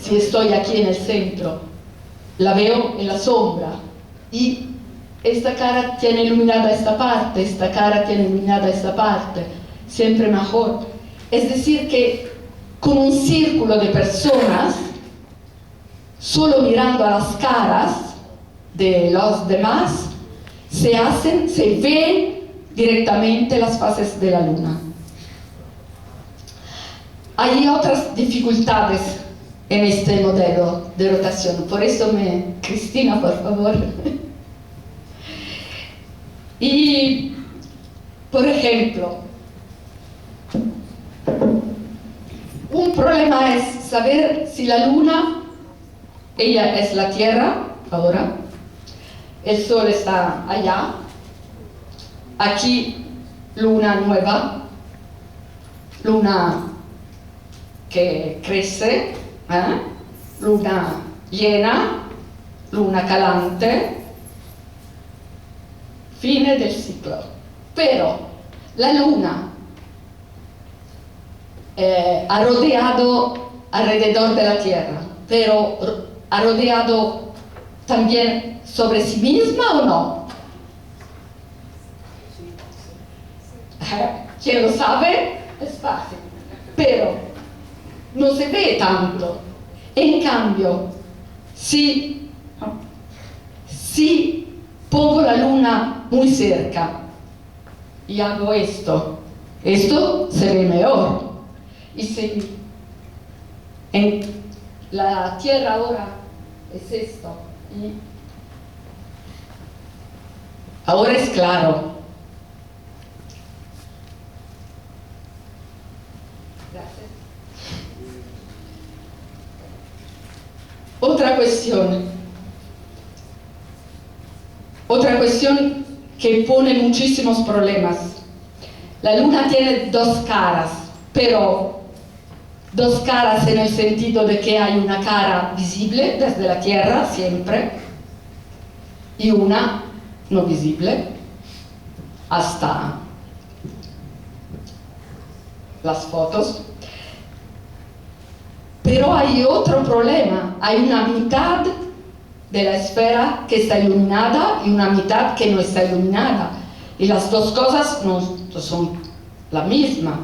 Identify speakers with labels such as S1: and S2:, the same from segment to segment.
S1: si estoy aquí en el centro, la veo en la sombra, y esta cara tiene iluminada esta parte, esta cara tiene iluminada esta parte, siempre mejor. Es decir, que con un círculo de personas, solo mirando a las caras de los demás, se ven directamente las fases de la luna. Hay otras dificultades en este modelo de rotación, por eso Cristina, por favor. Y, por ejemplo, un problema es saber si la luna, ella es la Tierra ahora, el Sol está allá, aquí luna nueva, luna que crece, luna llena, luna calante, fine del ciclo. Pero la luna ha rodeado alrededor de la Tierra, pero ha rodeado también sobre sí misma o no. ¿Quién lo sabe? Es fácil, pero no se ve tanto. En cambio, si pongo la luna muy cerca y hago esto se ve mejor. Y si en la Tierra ahora es esto, y ahora es claro. Gracias. Otra cuestión que pone muchísimos problemas. La luna tiene dos caras, pero dos caras en el sentido de que hay una cara visible desde la Tierra siempre y una no visible hasta las fotos. Pero hay otro problema, hay una mitad de la esfera que está iluminada y una mitad que no está iluminada, y las dos cosas no son la misma.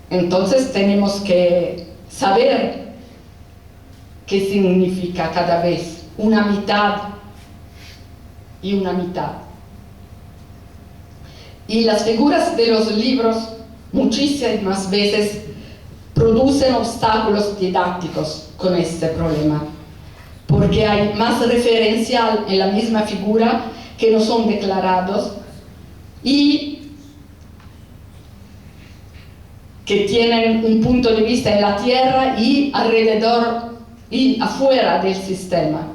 S1: Entonces tenemos que saber qué significa cada vez una mitad y una mitad. Y las figuras de los libros muchísimas veces producen obstáculos didácticos con este problema, porque hay más referencial en la misma figura que no son declarados y que tienen un punto de vista en la Tierra y alrededor y afuera del sistema,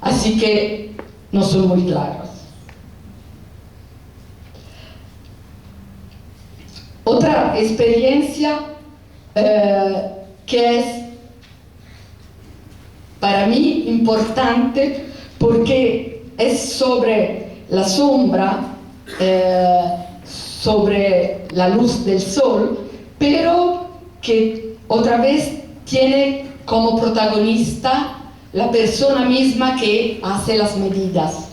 S1: así que no son muy claros. Otra experiencia que es para mí importante porque es sobre la sombra, sobre la luz del sol, pero que otra vez tiene como protagonista la persona misma que hace las medidas.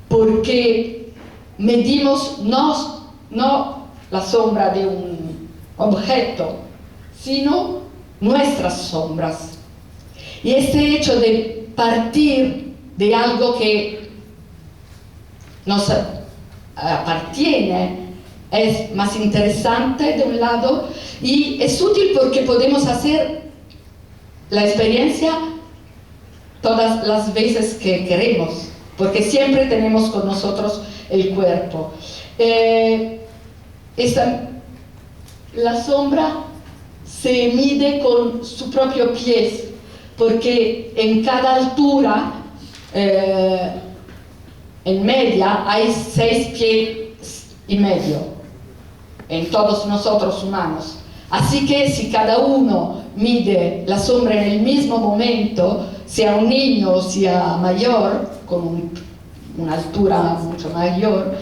S1: Porque medimos no la sombra de un objeto, sino nuestras sombras. Y este hecho de partir de algo que nos appartiene es más interesante de un lado y es útil porque podemos hacer la experiencia todas las veces que queremos, porque siempre tenemos con nosotros el cuerpo. La sombra se mide con su propio pie, porque en cada altura, en media, hay 6 pies y medio en todos nosotros humanos. Así que si cada uno mide la sombra en el mismo momento, sea un niño o sea mayor, con una altura mucho mayor,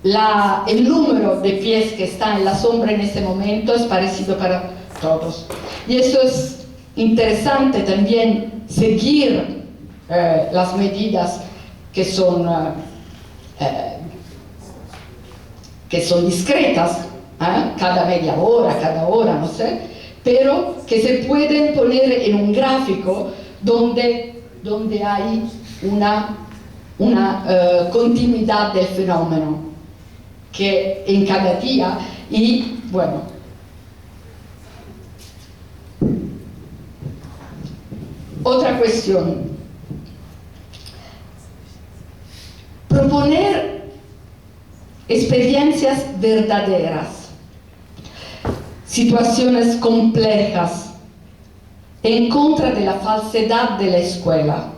S1: el número de pies que está en la sombra en ese momento es parecido para todos. Y eso es interesante también, seguir las medidas que son discretas, cada media hora, cada hora, no sé, pero que se pueden poner en un gráfico donde hay una continuidad del fenómeno que en cada día. Y bueno, otra cuestión, proponer experiencias verdaderas, situaciones complejas, en contra de la falsedad de la escuela.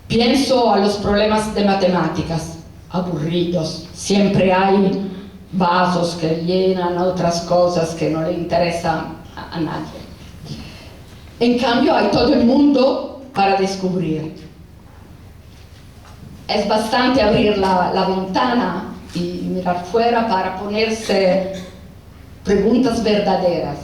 S1: Pienso a los problemas de matemáticas, aburridos, siempre hay vasos que llenan otras cosas que no le interesan a nadie. En cambio hay todo el mundo para descubrir. Es bastante abrir la ventana y mirar fuera para ponerse preguntas verdaderas.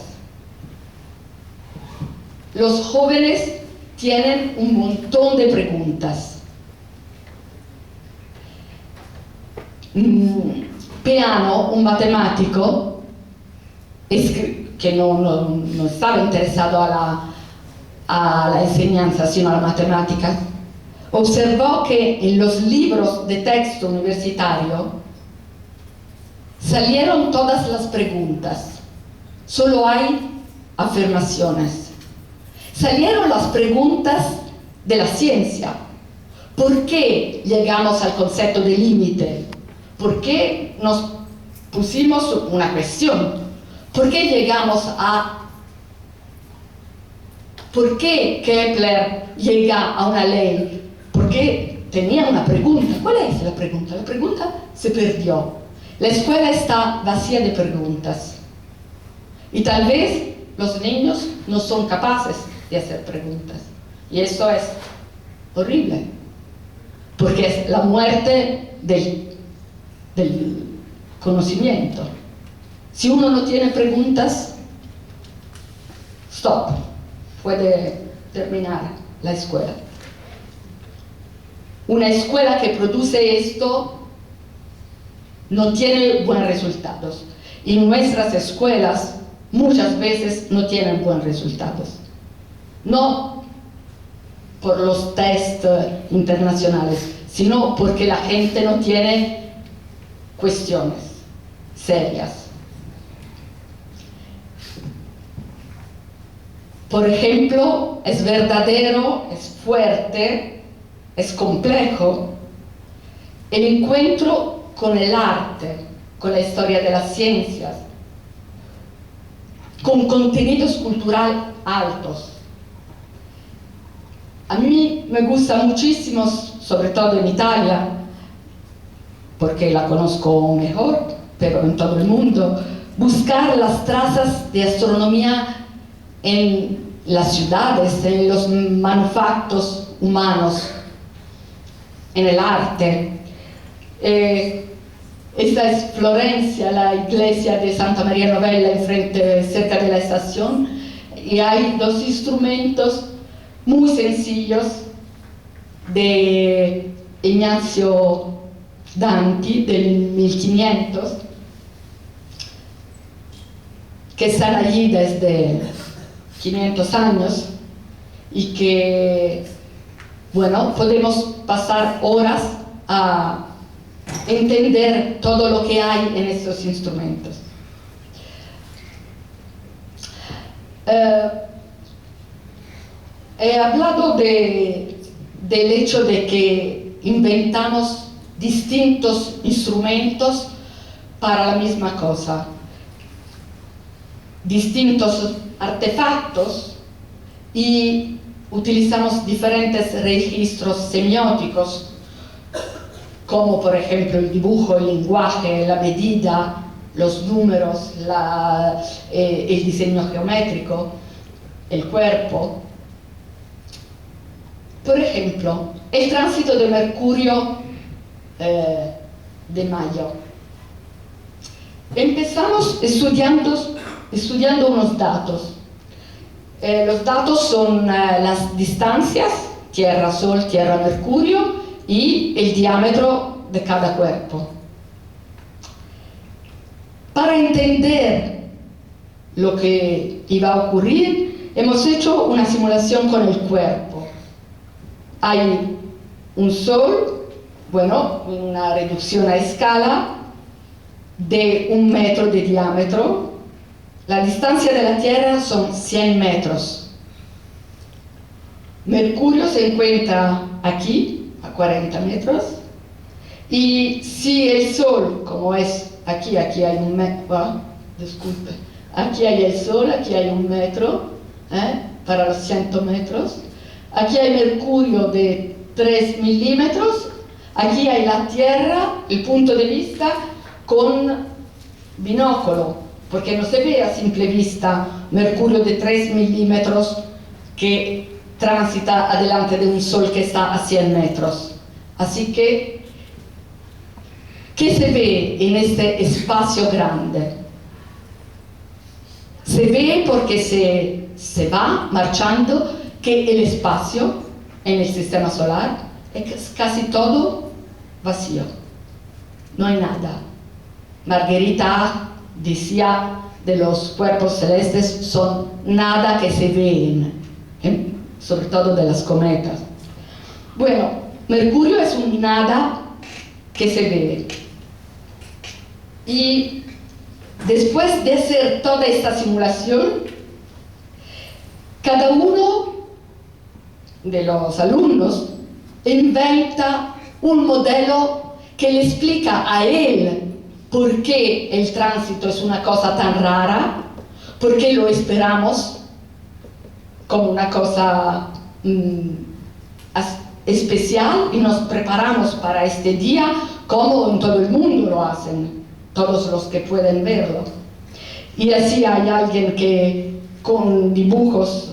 S1: Los jóvenes tienen un montón de preguntas. Peano, un matemático, que no estaba interesado a la enseñanza, sino a la matemática, observó que en los libros de texto universitario salieron todas las preguntas, solo hay afirmaciones. Salieron las preguntas de la ciencia. ¿Por qué llegamos al concepto de límite? ¿Por qué nos pusimos una cuestión? ¿Por qué llegamos ¿por qué Kepler llega a una ley? Porque tenía una pregunta. ¿Cuál es la pregunta? La pregunta se perdió. La escuela está vacía de preguntas. Y tal vez los niños no son capaces de hacer preguntas. Y eso es horrible. Porque es la muerte del conocimiento. Si uno no tiene preguntas, stop. Puede terminar la escuela. Una escuela que produce esto no tiene buenos resultados. Y nuestras escuelas muchas veces no tienen buenos resultados. No por los test internacionales, sino porque la gente no tiene cuestiones serias. Por ejemplo, es verdadero, es fuerte, es complejo el encuentro con el arte, con la historia de las ciencias, con contenidos culturales altos. A mí me gusta muchísimo, sobre todo en Italia, porque la conozco mejor, pero en todo el mundo, buscar las trazas de astronomía en las ciudades, en los manufactos humanos, en el arte. Esta es Florencia, la iglesia de Santa María Novella, cerca de la estación, y hay dos instrumentos muy sencillos de Ignazio Danti del 1500, que están allí desde 500 años y que, bueno, podemos pasar horas a entender todo lo que hay en estos instrumentos. He hablado del hecho de que inventamos distintos instrumentos para la misma cosa, distintos artefactos, y utilizamos diferentes registros semióticos, como por ejemplo el dibujo, el lenguaje, la medida, los números, el diseño geométrico, el cuerpo. Por ejemplo, el tránsito de Mercurio de mayo. Empezamos estudiando unos datos. Los datos son las distancias, Tierra-Sol, Tierra-Mercurio, y el diámetro de cada cuerpo. Para entender lo que iba a ocurrir, hemos hecho una simulación con el cuerpo. Hay un Sol, bueno, una reducción a escala de 1 metro de diámetro. La distancia de la Tierra son 100 metros. Mercurio se encuentra aquí, a 40 metros. Y si el Sol, como es aquí hay 1 metro, disculpe, aquí hay el Sol, aquí hay 1 metro, para los 100 metros. Aquí hay Mercurio de 3 milímetros. Aquí hay la Tierra, el punto de vista con binóculo, porque no se ve a simple vista Mercurio de 3 milímetros que transita adelante de un Sol que está a 100 metros. Así que, ¿qué se ve en este espacio grande? Se ve porque se va marchando que el espacio en el sistema solar es casi todo vacío. No hay nada. Margherita decía de los cuerpos celestes son nada que se ven, sobre todo de las cometas. Bueno, Mercurio es un nada que se ve. Y después de hacer toda esta simulación, cada uno de los alumnos inventa un modelo que le explica a él por qué el tránsito es una cosa tan rara, por qué lo esperamos como una cosa especial y nos preparamos para este día como en todo el mundo lo hacen, todos los que pueden verlo. Y así hay alguien que con dibujos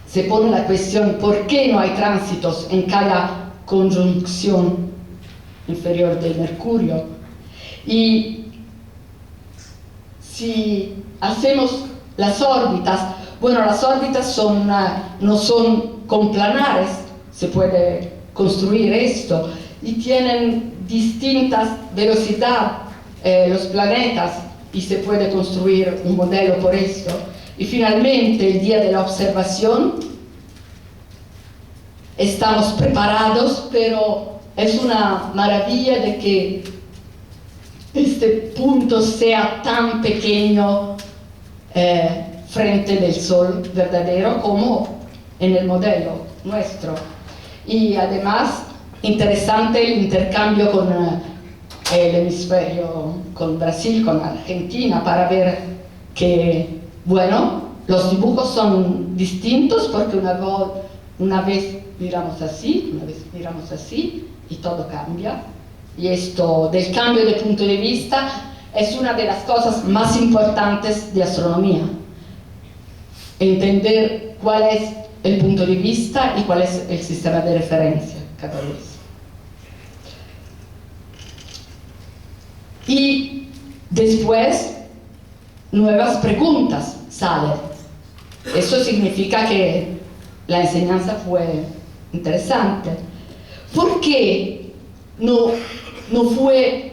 S1: se pone la cuestión por qué no hay tránsitos en cada conjunción inferior de Mercurio. Y si hacemos las órbitas, bueno, las órbitas no son complanares, se puede construir esto, y tienen distintas velocidades los planetas, y se puede construir un modelo por esto. Y finalmente, el día de la observación, estamos preparados, pero es una maravilla de que este punto sea tan pequeño frente del Sol verdadero como en el modelo nuestro. Y además, interesante el intercambio con el hemisferio, con Brasil, con Argentina, para ver que, bueno, los dibujos son distintos porque una vez miramos así, una vez miramos así, y todo cambia. Y esto del cambio de punto de vista es una de las cosas más importantes de astronomía. Entender cuál es el punto de vista y cuál es el sistema de referencia cada vez. Y después nuevas preguntas salen. Eso significa que la enseñanza fue interesante. ¿Por qué no fue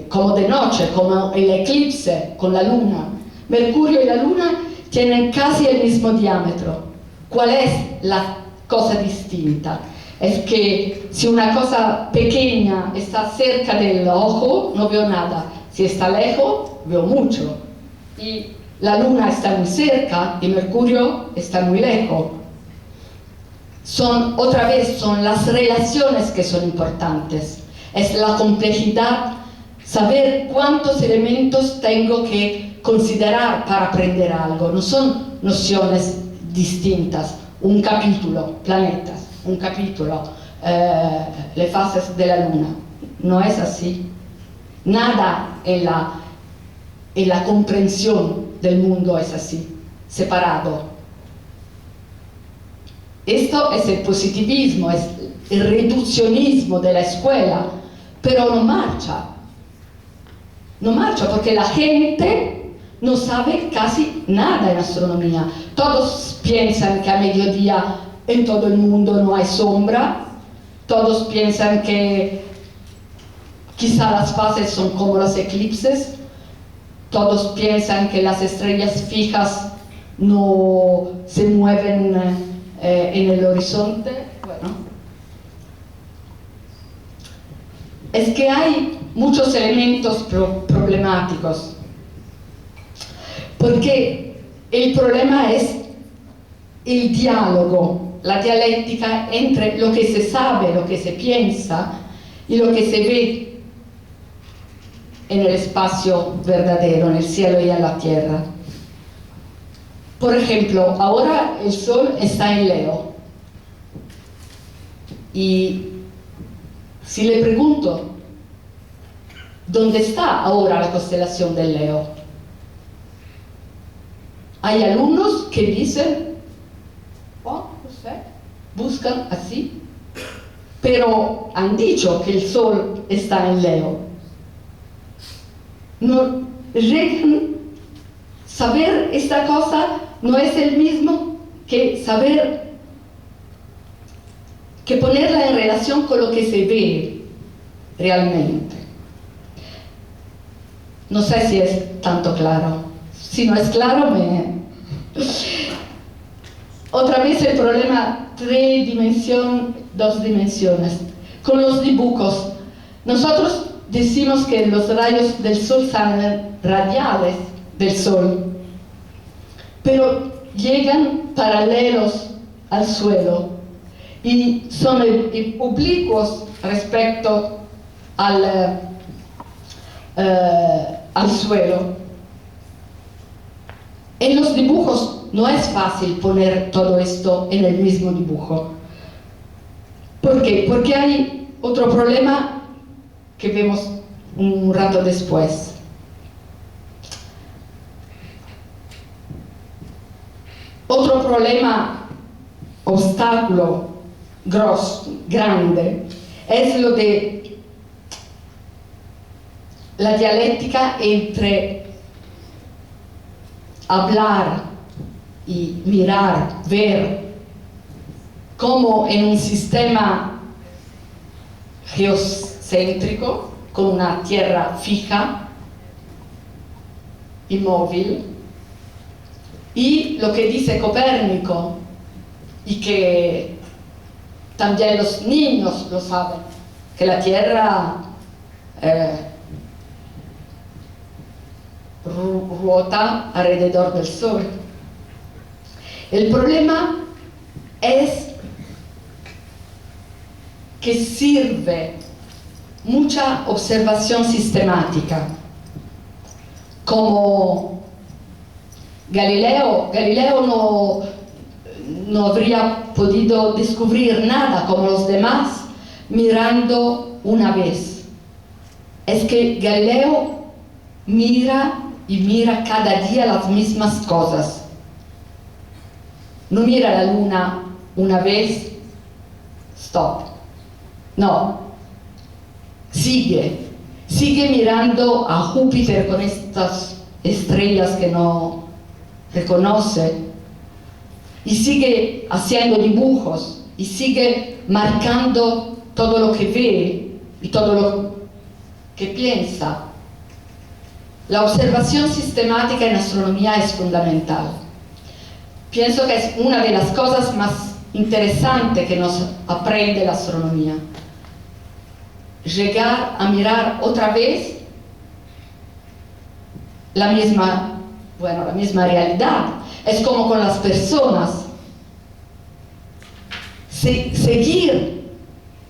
S1: como de noche, como el eclipse con la luna? Mercurio y la luna tienen casi el mismo diámetro. ¿Cuál es la cosa distinta? Es que si una cosa pequeña está cerca del ojo, no veo nada. Si está lejos, veo mucho. Y la luna está muy cerca y Mercurio está muy lejos. Otra vez, son las relaciones que son importantes. Es la complejidad, saber cuántos elementos tengo que considerar para aprender algo. No son nociones distintas. Un capítulo, planetas. Un capítulo, le fases de la luna. No es así. Nada en la comprensión del mundo es así, separado. Esto es el positivismo, es el reduccionismo de la escuela, pero no marcha. No marcha porque la gente no sabe casi nada en astronomía. Todos piensan que a mediodía en todo el mundo no hay sombra, todos piensan que quizá las fases son como los eclipses, todos piensan que las estrellas fijas no se mueven en el horizonte. Bueno, es que hay muchos elementos problemáticos, porque el problema es el diálogo, la dialéctica entre lo que se sabe, lo que se piensa y lo que se ve en el espacio verdadero, en el cielo y en la tierra. Por ejemplo, ahora el Sol está en Leo. Y si le pregunto, ¿dónde está ahora la constelación del Leo? Hay alumnos que dicen, oh, no sé, buscan así, pero han dicho que el Sol está en Leo. No, saber esta cosa no es el mismo que saber, que ponerla en relación con lo que se ve realmente. No sé si es tanto claro. Si no es claro, Otra vez el problema 3 dimensiones, 2 dimensiones. Con los dibujos, nosotros decimos que los rayos del Sol salen radiales del Sol, pero llegan paralelos al suelo y son oblicuos respecto al suelo. En los dibujos no es fácil poner todo esto en el mismo dibujo. ¿Por qué? Porque hay otro problema que vemos un rato después. Otro problema, obstáculo grande, es lo de la dialéctica entre hablar y mirar, ver, como en un sistema geocéntrico, con una tierra fija, inmóvil, y lo que dice Copérnico, y que también los niños lo saben, que la tierra ruota alrededor del Sol. El problema es que sirve mucha observación sistemática, como Galileo no habría podido descubrir nada como los demás mirando una vez. Es que Galileo mira y mira cada día las mismas cosas. No mira la luna una vez, stop. No, sigue mirando a Júpiter con estas estrellas que no reconoce, y sigue haciendo dibujos, y sigue marcando todo lo que ve y todo lo que piensa. La observación sistemática en astronomía es fundamental. Pienso que es una de las cosas más interesantes que nos aprende la astronomía. Llegar a mirar otra vez la misma realidad. Es como con las personas. Seguir,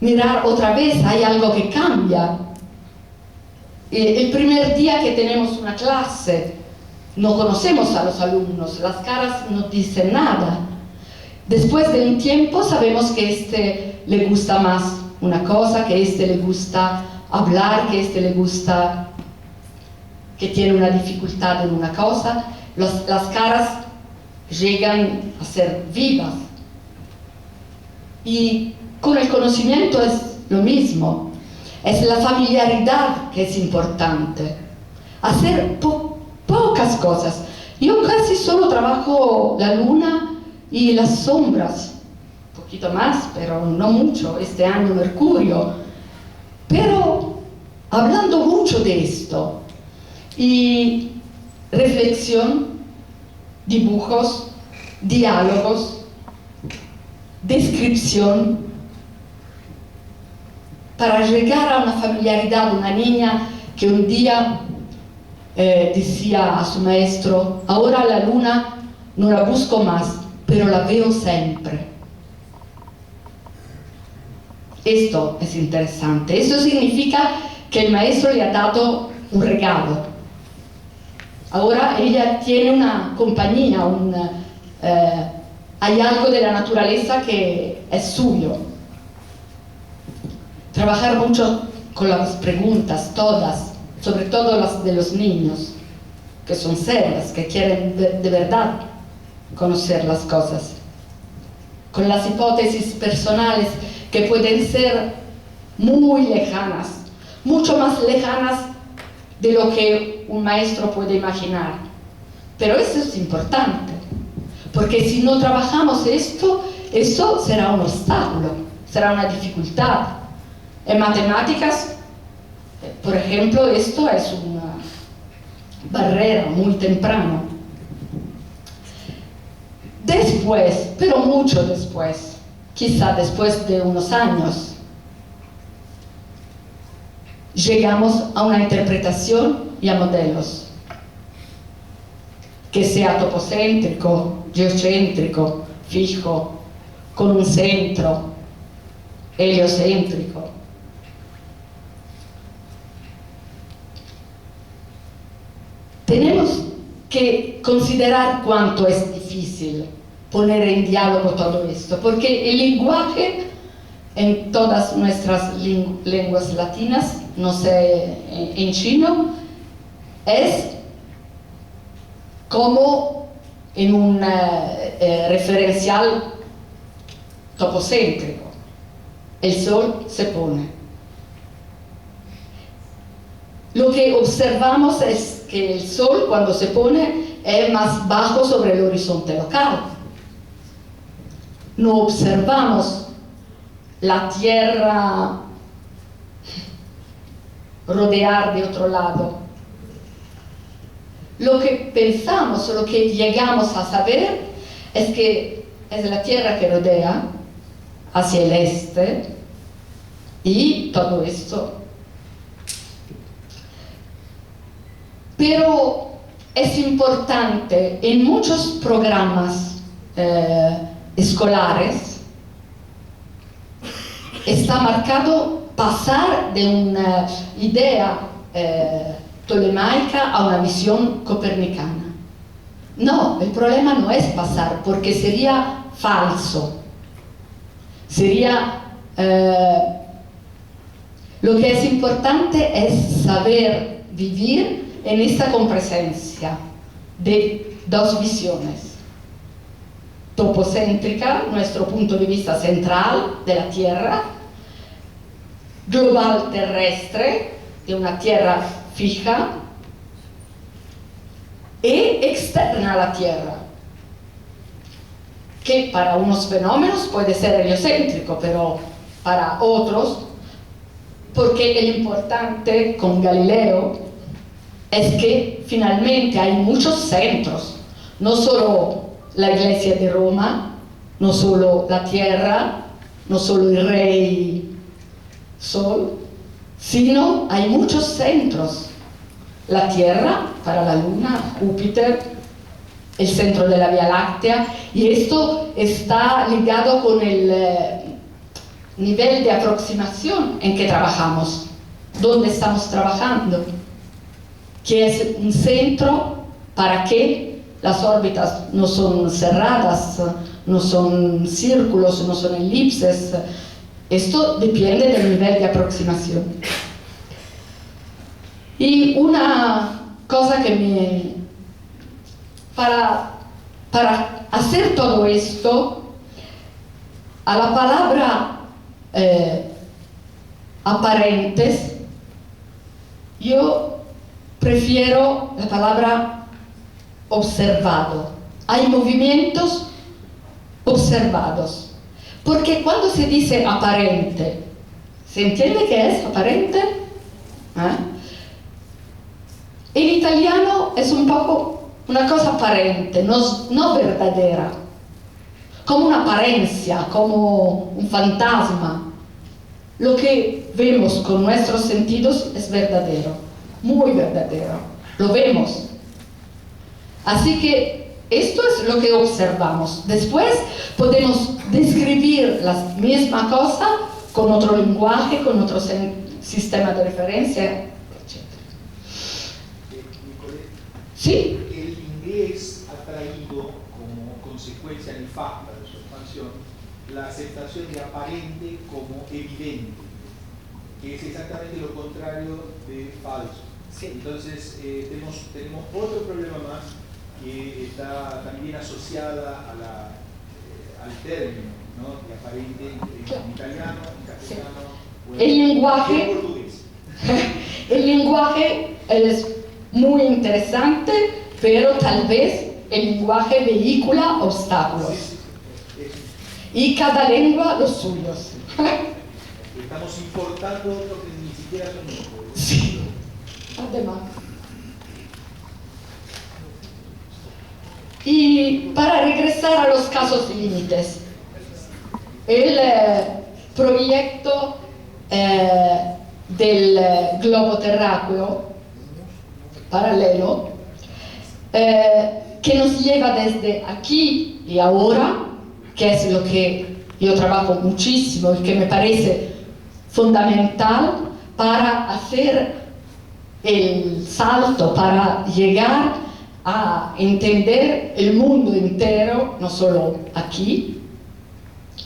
S1: mirar otra vez, hay algo que cambia. El primer día que tenemos una clase, no conocemos a los alumnos, las caras no dicen nada. Después de un tiempo sabemos que este le gusta más una cosa, que este le gusta hablar, que este le gusta, que tiene una dificultad en una cosa. Las caras llegan a ser vivas. Y con el conocimiento es lo mismo. Es la familiaridad que es importante. Hacer pocas cosas. Yo casi solo trabajo la luna y las sombras. Un poquito más, pero no mucho. Este año Mercurio. Pero hablando mucho de esto. Y reflexión, dibujos, diálogos, descripción, para llegar a una familiaridad. Una niña que un día decía a su maestro: ahora la luna no la busco más, pero la veo siempre. Esto es interesante. Eso significa que el maestro le ha dado un regalo. Ahora ella tiene una compañía, hay algo de la naturaleza que es suyo. Trabajar mucho con las preguntas, todas, sobre todo las de los niños, que son serias, que quieren de verdad conocer las cosas. Con las hipótesis personales que pueden ser muy lejanas, mucho más lejanas de lo que un maestro puede imaginar. Pero eso es importante, porque si no trabajamos esto, eso será un obstáculo, será una dificultad. En matemáticas, por ejemplo, esto es una barrera muy temprano. Después, pero mucho después, quizá después de unos años, llegamos a una interpretación y a modelos, que sea topocéntrico, geocéntrico, fijo, con un centro, heliocéntrico. Tenemos que considerar cuánto es difícil poner en diálogo todo esto, porque el lenguaje en todas nuestras lenguas latinas, no sé, en chino, es como en un referencial topocéntrico. El sol se pone. Lo que observamos es que el sol, cuando se pone, es más bajo sobre el horizonte local. No observamos la tierra rodear de otro lado. Lo que pensamos, o lo que llegamos a saber, es que es la tierra que rodea hacia el este y todo esto. Pero es importante en muchos programas escolares, está marcado pasar de una idea tolemaica a una visión copernicana. No, el problema no es pasar, porque sería falso. Sería... lo que es importante es saber vivir en esta compresencia de dos visiones. Topocéntrica, nuestro punto de vista central de la Tierra, global terrestre, de una Tierra fija, y externa a la Tierra, que para unos fenómenos puede ser heliocéntrico, pero para otros, porque el importante con Galileo es que finalmente hay muchos centros, no solo la Iglesia de Roma, no solo la Tierra, no solo el Rey Sol, sino hay muchos centros. La Tierra para la Luna, Júpiter, el centro de la Vía Láctea, y esto está ligado con el nivel de aproximación en que trabajamos, dónde estamos trabajando, que es un centro para que las órbitas no son cerradas, no son círculos, no son elipses. Esto depende del nivel de aproximación. Y una cosa que para hacer todo esto, a la palabra aparentes, yo prefiero la palabra observado. Hay movimientos observados, porque cuando se dice aparente, ¿se entiende qué es aparente? En italiano es un poco una cosa aparente, no verdadera, como una apariencia, como un fantasma. Lo que vemos con nuestros sentidos es verdadero, muy verdadero, lo vemos. Así que esto es lo que observamos. Después podemos describir la misma cosa con otro lenguaje, con otro sistema de referencia, etc. ¿Sí?
S2: El inglés ha traído como consecuencia nefasta de su expansión la aceptación de aparente como evidente, que es exactamente lo contrario de falso.
S1: Sí.
S2: Entonces tenemos otro problema más que está también asociada a al término, ¿no?, de aparente en italiano, en castellano,
S1: sí. El lenguaje,
S2: en portugués.
S1: El lenguaje es muy interesante, pero tal vez el lenguaje vehicula obstáculos.
S2: Sí.
S1: Y cada lengua los suyos.
S2: Estamos importando otros que ni siquiera son nuestros.
S1: Sí, además. Y para regresar a los casos límites, el proyecto del globo terráqueo paralelo, que nos lleva desde aquí y ahora, que es lo que yo trabajo muchísimo y que me parece fundamental para hacer el salto, para llegar a entender el mundo entero, no solo aquí,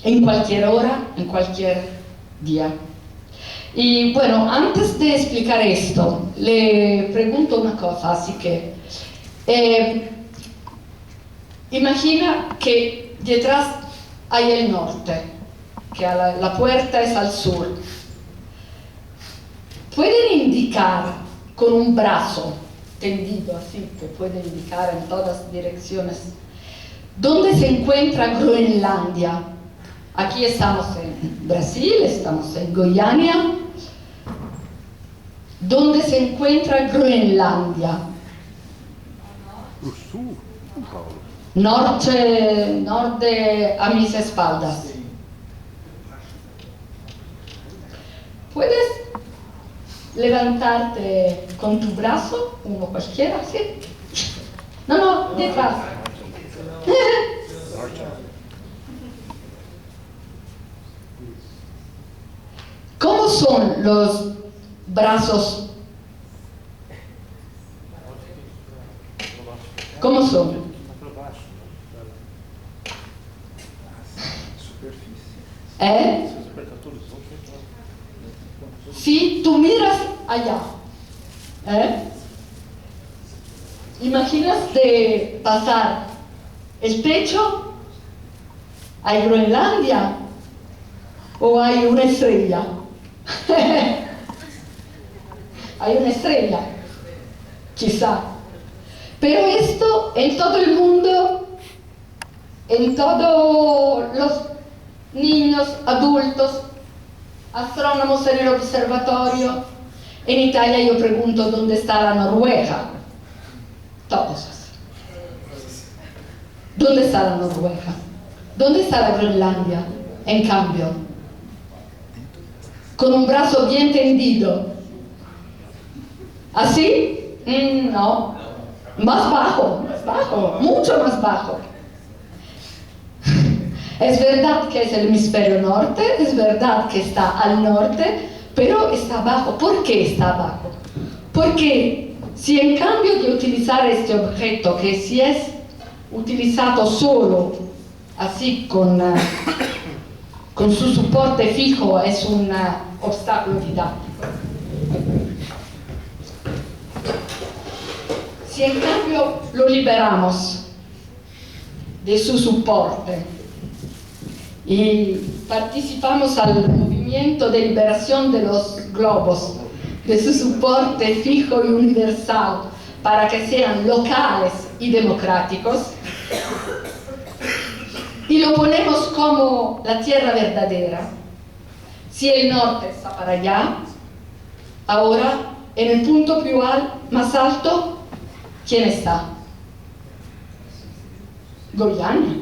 S1: en cualquier hora, en cualquier día. Y bueno, antes de explicar esto, le pregunto una cosa, así que imagina que detrás hay el norte, que la puerta es al sur. Pueden indicar con un brazo tendido así, que puede indicar en todas direcciones, dónde se encuentra Groenlandia. Aquí estamos en Brasil, estamos en Goiânia. ¿Dónde se encuentra Groenlandia? Norte a mis espaldas. ¿Puedes levantarte con tu brazo, uno cualquiera, sí? No, detrás. ¿Cómo son los brazos? ¿Cómo son? Si tú miras allá, imaginas de pasar el techo, ¿hay Groenlandia o hay una estrella? Hay una estrella, quizá. Pero esto en todo el mundo, en todos los niños, adultos, astrónomos en el observatorio. En Italia yo pregunto dónde está la Noruega. Todos. ¿Dónde está la Noruega? ¿Dónde está la Groenlandia? En cambio, con un brazo bien tendido. ¿Así? No. Más bajo, mucho más bajo. Es verdad que es el hemisferio norte, es verdad que está al norte, pero está abajo. ¿Por qué está abajo? Porque si en cambio de utilizar este objeto, que si es utilizado solo, así con su soporte fijo, es un obstáculo didáctico. Si en cambio lo liberamos de su soporte y participamos al movimiento de liberación de los globos, de su soporte fijo y universal para que sean locales y democráticos, y lo ponemos como la tierra verdadera. Si el norte está para allá, ahora en el punto más alto, ¿quién está? Goiânia,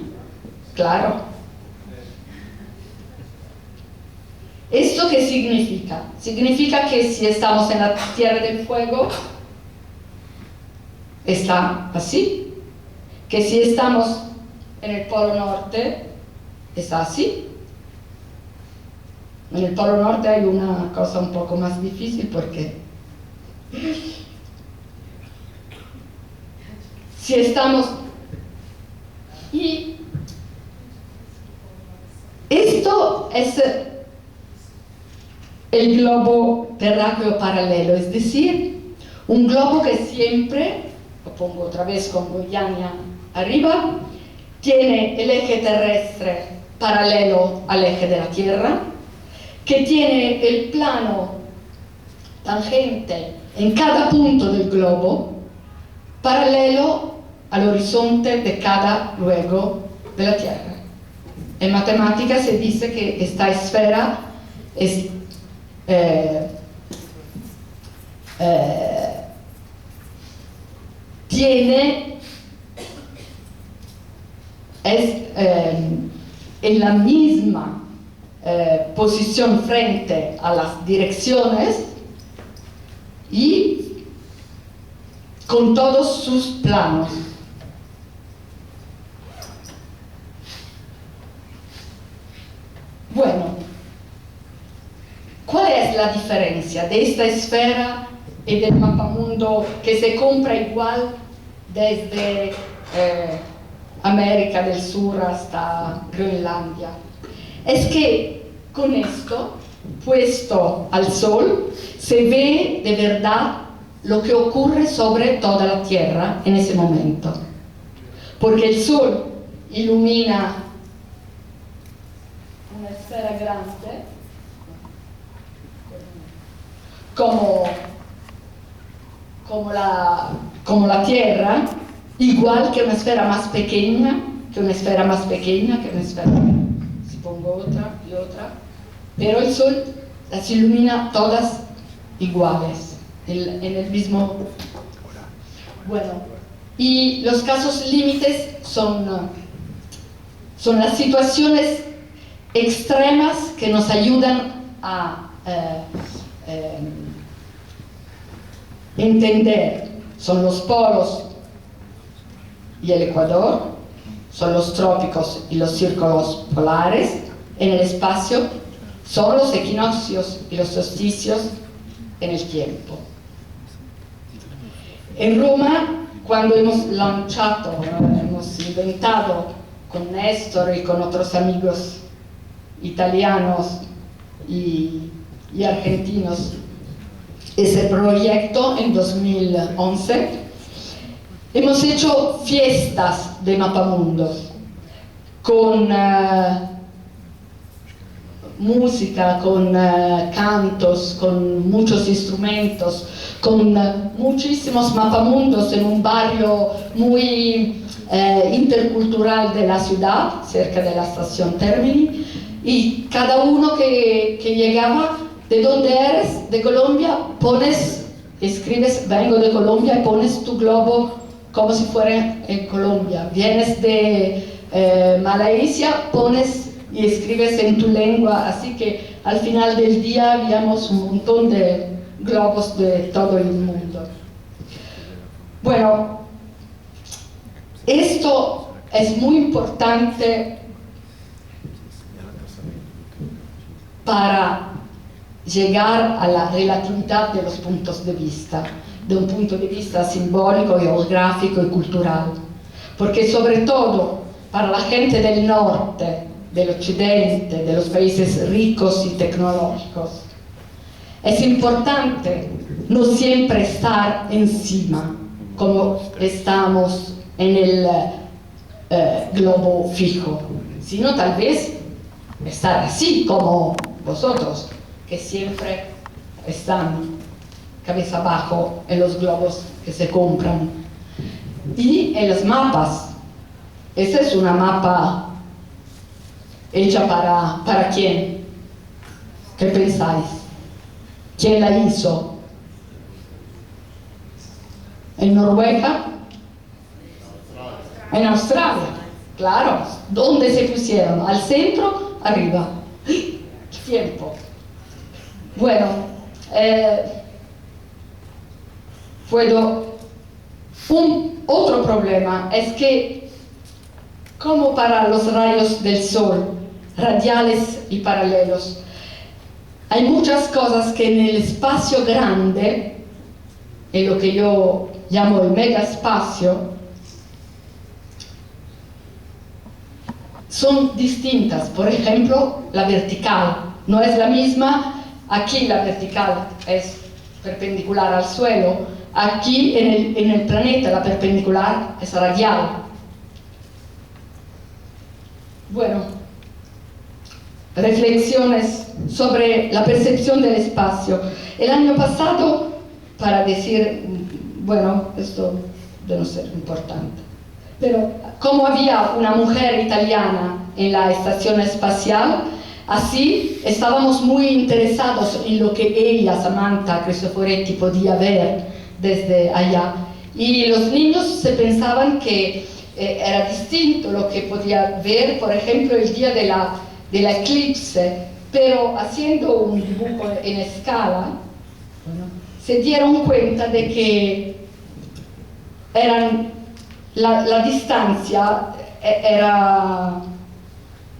S1: claro. ¿Esto qué significa? Significa que si estamos en la Tierra del Fuego, está así. Que si estamos en el Polo Norte, está así. En el Polo Norte hay una cosa un poco más difícil porque si estamos... Y esto es el globo terráqueo paralelo, es decir, un globo que siempre, lo pongo otra vez con Goiânia arriba, tiene el eje terrestre paralelo al eje de la Tierra, que tiene el plano tangente en cada punto del globo, paralelo al horizonte de cada luego de la Tierra. En matemática se dice que esta esfera es en la misma posición frente a las direcciones y con todos sus planos. Bueno, ¿cuál es la diferencia de esta esfera y del mapamundo que se compra igual desde América del Sur hasta Groenlandia? Es que con esto, puesto al sol, se ve de verdad lo que ocurre sobre toda la Tierra en ese momento. Porque el sol ilumina una esfera grande, como la Tierra, igual que una esfera más pequeña, que una esfera más pequeña, que una esfera... Si pongo otra y otra, pero el sol las ilumina todas iguales, en el mismo... Bueno, y los casos límites son las situaciones extremas que nos ayudan a entender. Son los polos y el ecuador, son los trópicos y los círculos polares en el espacio, son los equinoccios y los solsticios en el tiempo. En Roma, cuando hemos hemos inventado con Néstor y con otros amigos italianos y argentinos ese proyecto en 2011, hemos hecho fiestas de mapamundos con música, con cantos, con muchos instrumentos, con muchísimos mapamundos en un barrio muy intercultural de la ciudad, cerca de la estación Termini, y cada uno que llegaba, ¿de dónde eres? De Colombia, escribes, vengo de Colombia, y pones tu globo como si fuera en Colombia. Vienes de Malaysia, pones y escribes en tu lengua, así que al final del día habíamos un montón de globos de todo el mundo. Bueno, esto es muy importante para llegar a la relatividad de los puntos de vista, de un punto de vista simbólico, geográfico y cultural, porque sobre todo para la gente del norte, del occidente, de los países ricos y tecnológicos, es importante no siempre estar encima, como estamos en el globo fijo, sino tal vez estar así como vosotros, que siempre están cabeza abajo en los globos que se compran. Y en los mapas, esa es una mapa hecha para quién. ¿Qué pensáis? ¿Quién la hizo? ¿En Noruega? En Australia, claro. ¿Dónde se pusieron? ¿Al centro? Arriba. Tiempo. Bueno, otro problema es que, como para los rayos del sol, radiales y paralelos, hay muchas cosas que en el espacio grande, en lo que yo llamo el megaespacio, son distintas. Por ejemplo, la vertical no es la misma. Aquí la vertical es perpendicular al suelo, aquí en el planeta la perpendicular es radial. Bueno, reflexiones sobre la percepción del espacio. El año pasado, para decir, bueno, esto debe ser importante, pero como había una mujer italiana en la estación espacial, así estábamos muy interesados en lo que ella, Samantha Cristoforetti, podía ver desde allá. Y los niños se pensaban que era distinto lo que podía ver, por ejemplo, el día de la eclipse, pero haciendo un dibujo en escala, se dieron cuenta de que la distancia era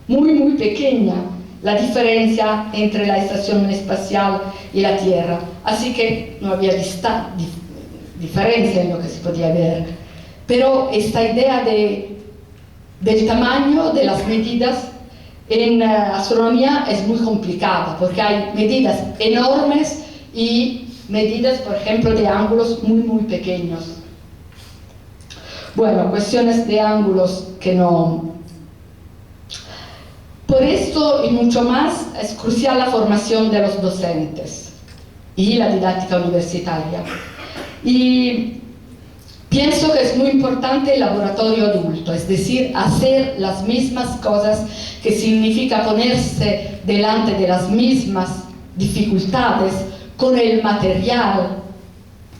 S1: muy pequeña, la diferencia entre la estación espacial y la Tierra, así que no había diferencia en lo que se podía ver. Pero esta idea del tamaño, de las medidas, en astronomía es muy complicada, porque hay medidas enormes y medidas, por ejemplo, de ángulos muy pequeños. Bueno, cuestiones de ángulos que no... Por esto y mucho más es crucial la formación de los docentes y la didáctica universitaria. Y pienso que es muy importante el laboratorio adulto, es decir, hacer las mismas cosas, que significa ponerse delante de las mismas dificultades con el material,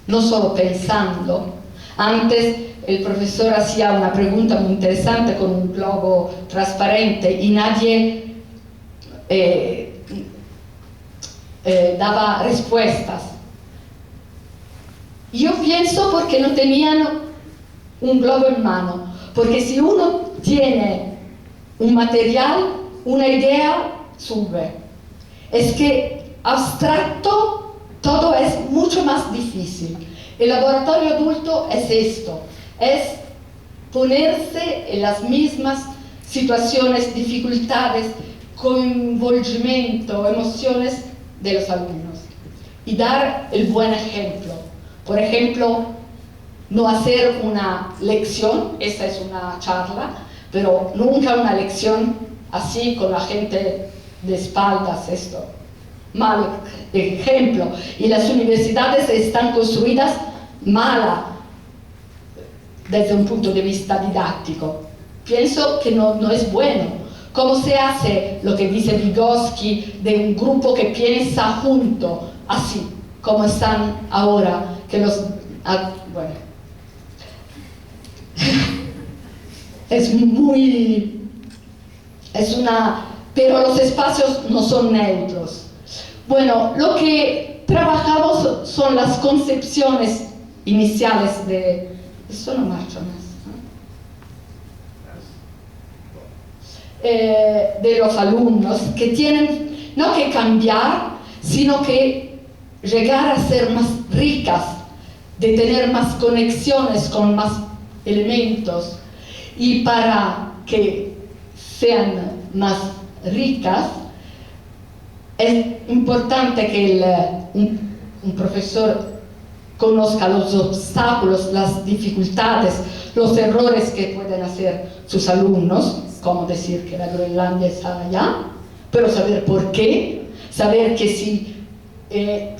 S1: no solo pensando. Antes el profesor hacía una pregunta muy interesante con un globo transparente y nadie daba respuestas. Yo pienso porque no tenían un globo en mano, porque si uno tiene un material, una idea sube. Es que abstracto todo es mucho más difícil. El laboratorio adulto es esto, es ponerse en las mismas situaciones, dificultades, coinvolgimiento, emociones de los alumnos y dar el buen ejemplo. Por ejemplo, no hacer una lección, esta es una charla, pero nunca una lección así con la gente de espaldas, esto. Mal ejemplo. Y las universidades están construidas mal desde un punto de vista didáctico. Pienso que no es bueno. ¿Cómo se hace lo que dice Vygotsky de un grupo que piensa junto, así, como están ahora? Que los... bueno. Pero los espacios no son neutros. Bueno, lo que trabajamos son las concepciones iniciales de... Esto no marcha más. De los alumnos, que tienen no que cambiar, sino que llegar a ser más ricas, de tener más conexiones con más elementos. Y para que sean más ricas, es importante que un profesor conozca los obstáculos, las dificultades, los errores que pueden hacer sus alumnos, como decir que la Groenlandia está allá, pero saber por qué, saber que si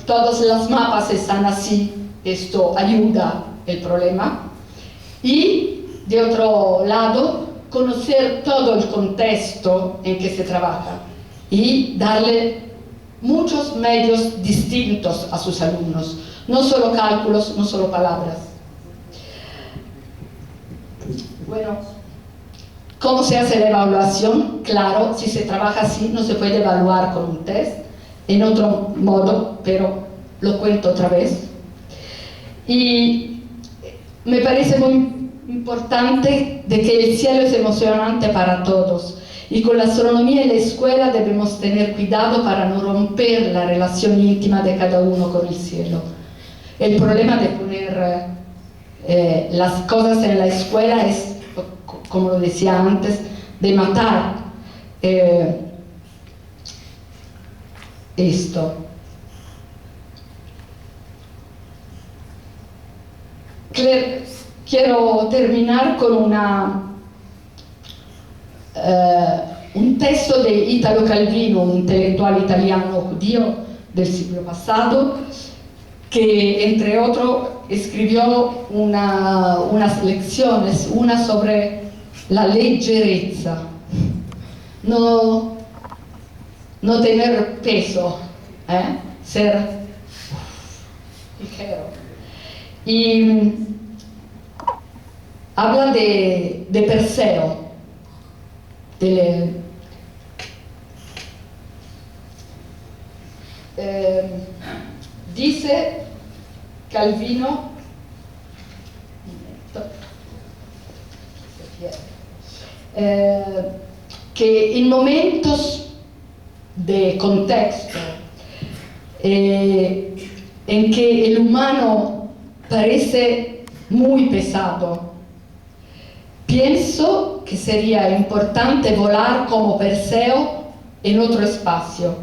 S1: todas las mapas están así, esto ayuda el problema. Y de otro lado, conocer todo el contexto en que se trabaja y darle muchos medios distintos a sus alumnos, no solo cálculos, no solo palabras. Bueno, ¿cómo se hace la evaluación? Claro, si se trabaja así no se puede evaluar con un test, en otro modo, pero lo cuento otra vez. Y me parece muy importante de que el cielo es emocionante para todos, y con la astronomía en la escuela debemos tener cuidado para no romper la relación íntima de cada uno con el cielo. El problema de poner las cosas en la escuela es, como lo decía antes, de matar esto. Quiero terminar con un texto de Italo Calvino, un intelectual italiano judío del siglo pasado, que entre otros escribió unas lecciones, una sobre la leggerezza, no tener peso, ser ligero. Y habla de Perseo, dice Calvino que en momentos de contexto en que el humano parece muy pesado, pienso que sería importante volar como Perseo en otro espacio.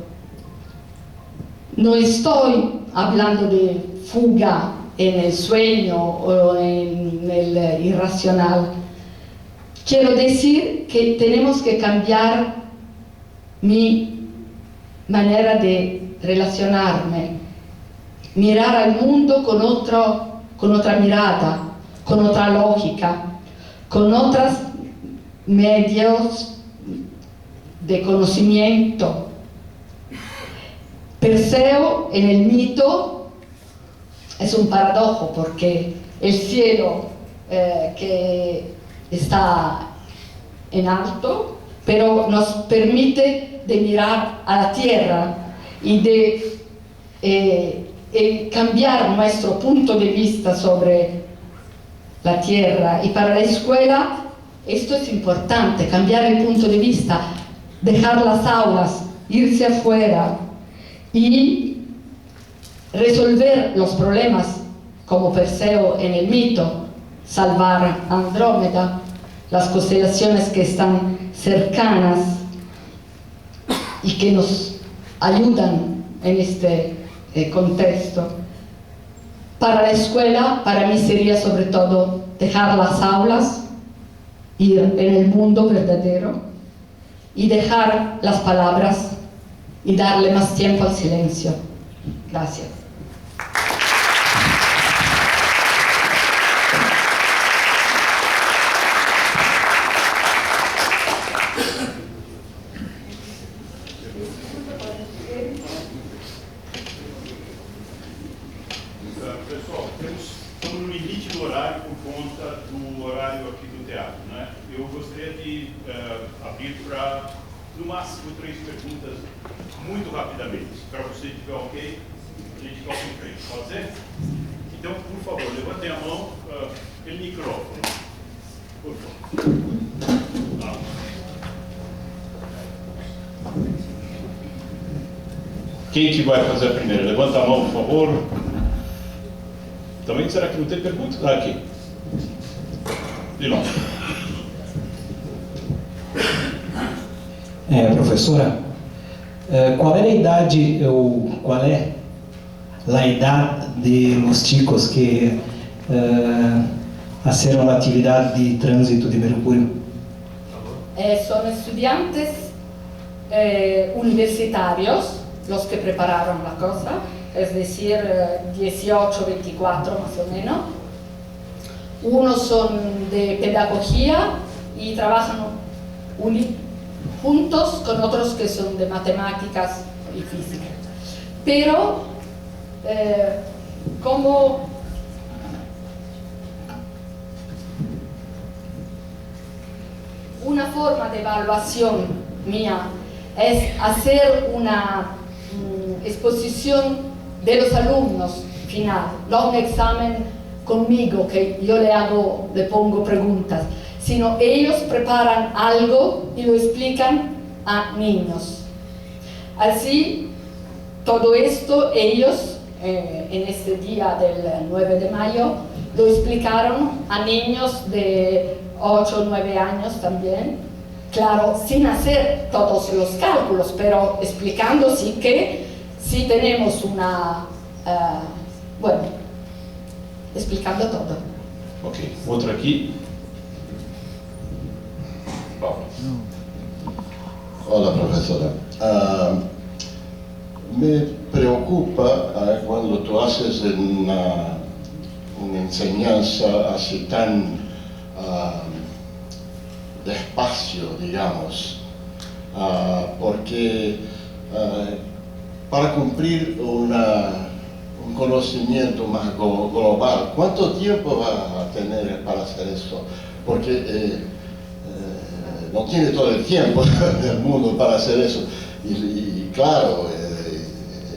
S1: No estoy hablando de fuga en el sueño o en el irracional. Quiero decir que tenemos que cambiar mi manera de relacionarme, mirar al mundo con otra mirada, con otra lógica, con otros medios de conocimiento. Perseo en el mito es un paradojo porque el cielo que está en alto, pero nos permite de mirar a la tierra y de cambiar nuestro punto de vista sobre la tierra. Y para la escuela esto es importante, cambiar el punto de vista, dejar las aulas, irse afuera y resolver los problemas como Perseo en el mito, salvar a Andrómeda, las constelaciones que están cercanas y que nos ayudan en este contexto. Para la escuela, para mí sería sobre todo dejar las aulas, ir en el mundo verdadero y dejar las palabras y darle más tiempo al silencio. Gracias.
S3: Pessoal, estamos no limite do horário por conta do horário aqui do teatro, né? Eu gostaria de abrir para, no máximo, 3 perguntas muito rapidamente. Para você tiver ok, a gente toca em frente. Pode ser? Então, por favor, levantem a mão pelo microfone. Por favor. Tá. Quem que vai fazer a primeira? Levanta a mão, por favor. Também será que não tem pergunta? Ah, aqui. De longe.
S4: Professora, qual é a idade ou qual é a idade de los chicos que hicieron la actividad de tránsito de Mercurio?
S1: Son estudiantes universitarios los que prepararon la cosa, es decir, 18, 24 más o menos. Unos son de pedagogía y trabajan juntos con otros que son de matemáticas y física. Pero como una forma de evaluación mía es hacer una exposición de los alumnos final, no un examen conmigo que yo le pongo preguntas, sino ellos preparan algo y lo explican a niños. Así, todo esto ellos en este día del 9 de mayo lo explicaron a niños de 8 o 9 años también, claro, sin hacer todos los cálculos, pero explicando sí que sí tenemos una, bueno, explicando todo.
S3: Ok, outro aqui. Bom.
S5: Hola, profesora. Me preocupa cuando tú haces una enseñanza así tan despacio, digamos, porque para cumplir un conocimiento más global, ¿cuánto tiempo va a tener para hacer eso? Porque no tiene todo el tiempo del mundo para hacer eso. Y claro,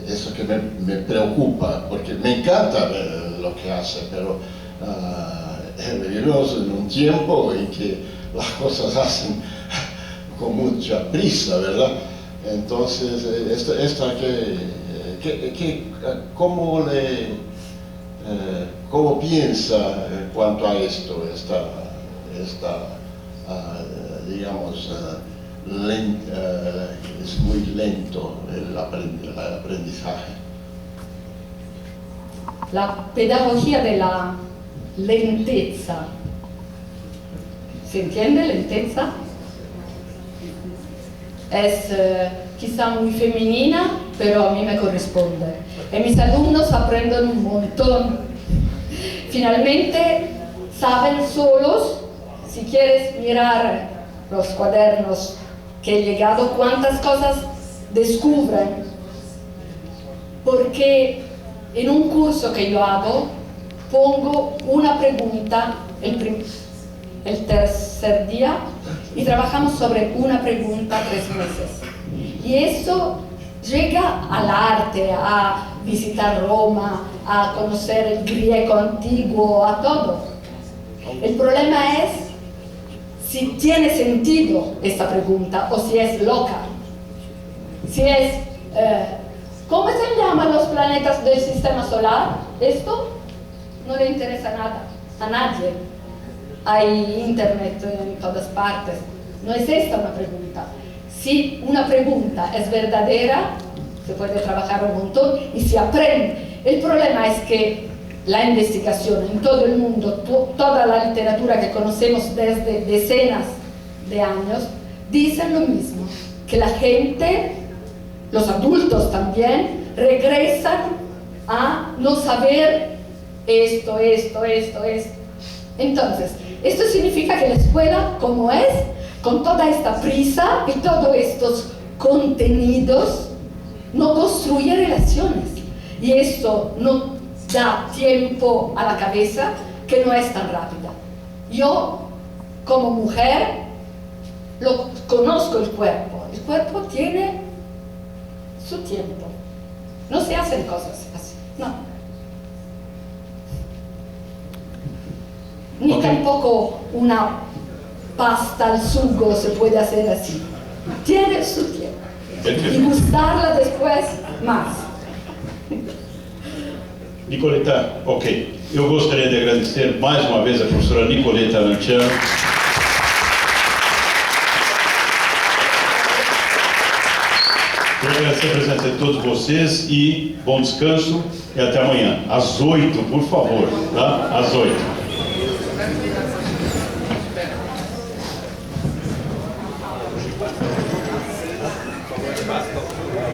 S5: eso que me preocupa, porque me encanta ver lo que hace, pero vivimos en un tiempo en que las cosas hacen con mucha prisa, ¿verdad? Entonces, ¿cómo piensa en cuanto a esto, digamos, es muy lento el aprendizaje?
S1: La pedagogía de la lentezza. ¿Se entiende? Lentezza es quizá muy femenina, pero a mí me corresponde. Y mis alumnos aprenden un montón. Finalmente saben solos, si quieres mirar los cuadernos que he llegado, cuántas cosas descubren. Porque en un curso que yo hago, pongo una pregunta el tercer día y trabajamos sobre una pregunta 3 meses. Y eso llega al arte, a visitar Roma, a conocer el griego antiguo, a todo. El problema es si tiene sentido esta pregunta o si es loca. Si es, ¿cómo se llaman los planetas del sistema solar? Esto no le interesa nada, a nadie. Hay internet en todas partes. No es esta una pregunta. Si una pregunta es verdadera, se puede trabajar un montón y se aprende. El problema es que la investigación en todo el mundo, toda la literatura que conocemos desde decenas de años, dicen lo mismo, que la gente, los adultos también, regresan a no saber esto. Entonces, esto significa que la escuela, como es, con toda esta prisa y todos estos contenidos, no construye relaciones. Y esto no da tiempo a la cabeza, que no es tan rápida. Yo, como mujer, conozco el cuerpo tiene su tiempo, no se hacen cosas así, no. Ni
S3: Okay.
S1: tampoco una pasta al sugo se puede hacer así, tiene su tiempo. Y gustarla después más.
S3: Nicoleta, ok. Eu gostaria de agradecer mais uma vez a professora Nicoleta Lanciano. Quero agradecer a presença de todos vocês e bom descanso e até amanhã. Às 8, por favor, tá? Às 8.